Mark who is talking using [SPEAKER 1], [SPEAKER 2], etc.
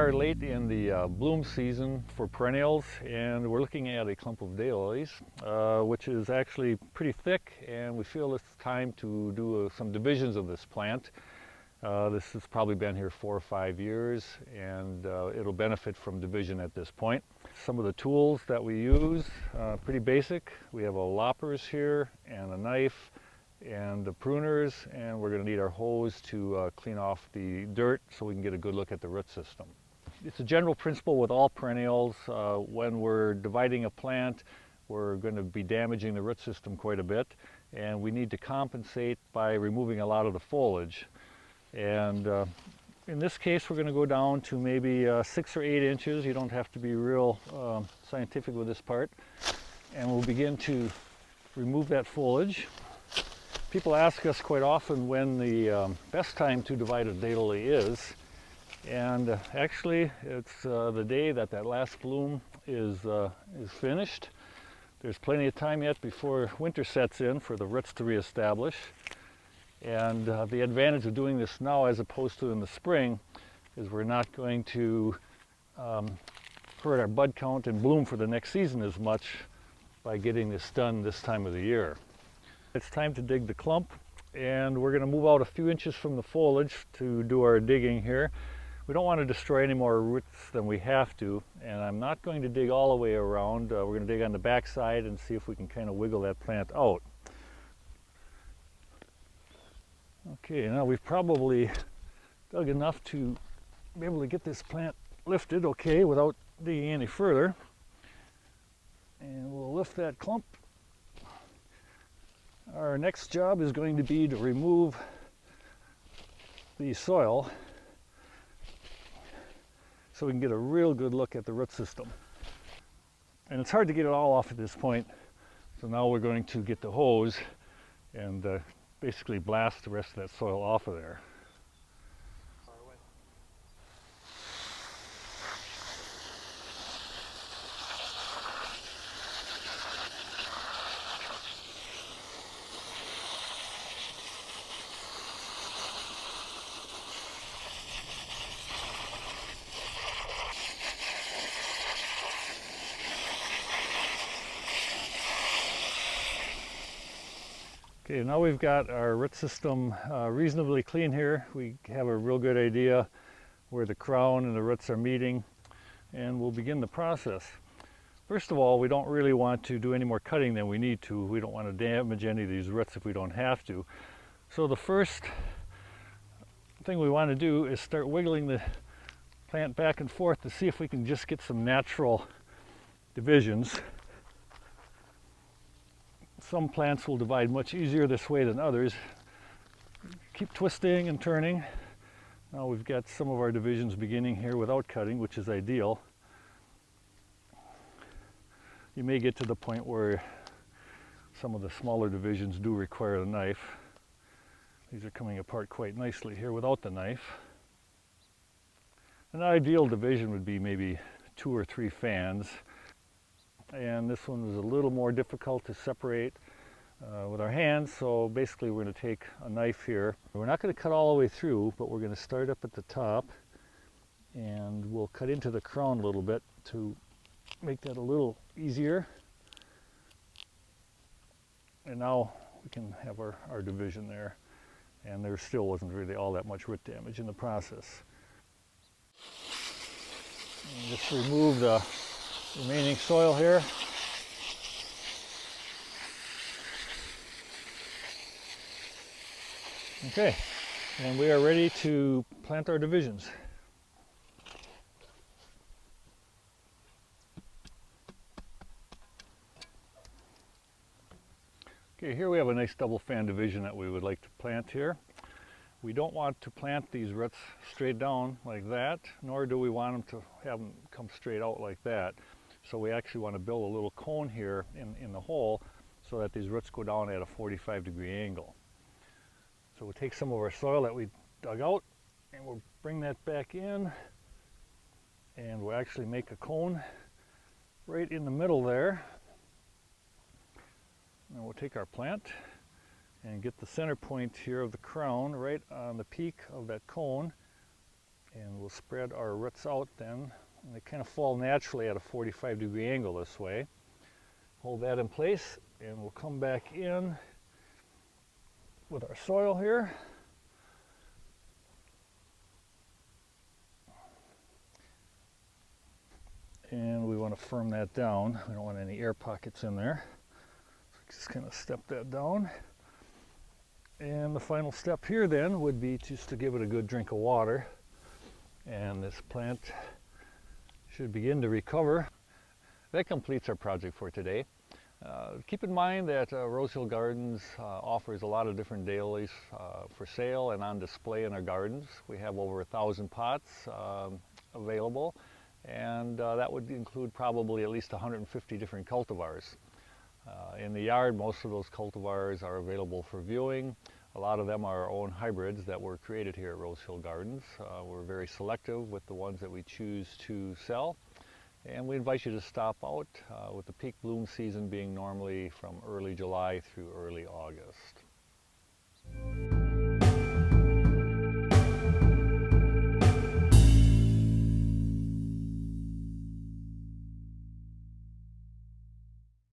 [SPEAKER 1] are late in the bloom season for perennials, and we're looking at a clump of daylilies, which is actually pretty thick, and we feel it's time to do some divisions of this plant. This has probably been here 4 or 5 years, and it'll benefit from division at this point. Some of the tools that we use, pretty basic. We have a loppers here and a knife and the pruners, and we're going to need our hose to clean off the dirt so we can get a good look at the root system. It's a general principle with all perennials. When we're dividing a plant, we're going to be damaging the root system quite a bit, and we need to compensate by removing a lot of the foliage. And in this case, we're going to go down to maybe 6 or 8 inches. You don't have to be real scientific with this part. And we'll begin to remove that foliage. People ask us quite often when the best time to divide a daylily is. And actually, it's the day that that last bloom is finished. There's plenty of time yet before winter sets in for the roots to reestablish. And the advantage of doing this now as opposed to in the spring is we're not going to hurt our bud count and bloom for the next season as much by getting this done this time of the year. It's time to dig the clump, and we're going to move out a few inches from the foliage to do our digging here. We don't want to destroy any more roots than we have to, and I'm not going to dig all the way around. We're going to dig on the back side and see if we can kind of wiggle that plant out. Okay, now we've probably dug enough to be able to get this plant lifted okay without digging any further. And we'll lift that clump. Our next job is going to be to remove the soil so we can get a real good look at the root system. And it's hard to get it all off at this point, so now we're going to get the hose and basically blast the rest of that soil off of there. Okay, now we've got our root system reasonably clean here. We have a real good idea where the crown and the roots are meeting, and we'll begin the process. First of all, we don't really want to do any more cutting than we need to. We don't want to damage any of these roots if we don't have to. So the first thing we want to do is start wiggling the plant back and forth to see if we can just get some natural divisions. Some plants will divide much easier this way than others. Keep twisting and turning. Now we've got some of our divisions beginning here without cutting, which is ideal. You may get to the point where some of the smaller divisions do require a knife. These are coming apart quite nicely here without the knife. An ideal division would be maybe 2 or 3 fans. And this one was a little more difficult to separate with our hands, so basically we're going to take a knife here. We're not going to cut all the way through, but we're going to start up at the top, and we'll cut into the crown a little bit to make that a little easier. And now we can have our division there, and there still wasn't really all that much root damage in the process. And just remove the remaining soil here. Okay, and we are ready to plant our divisions. Okay, here we have a nice double fan division that we would like to plant here. We don't want to plant these roots straight down like that, nor do we want them to have them come straight out like that. So we actually want to build a little cone here in the hole so that these roots go down at a 45-degree angle. So we'll take some of our soil that we dug out and we'll bring that back in, and we'll actually make a cone right in the middle there. And we'll take our plant and get the center point here of the crown right on the peak of that cone And we'll spread our roots out then. And they kind of fall naturally at a 45-degree angle this way. Hold that in place, and we'll come back in with our soil here. And we want to firm that down. We don't want any air pockets in there. So just kind of step that down. And the final step here then would be just to give it a good drink of water. And this plant should begin to recover. That completes our project for today. Keep in mind that Rose Hill Gardens offers a lot of different daylilies for sale and on display in our gardens. We have over 1,000 pots available, and that would include probably at least 150 different cultivars. In the yard, most of those cultivars are available for viewing. A lot of them are our own hybrids that were created here at Rose Hill Gardens. We're very selective with the ones that we choose to sell. And we invite you to stop out with the peak bloom season being normally from early July through early August.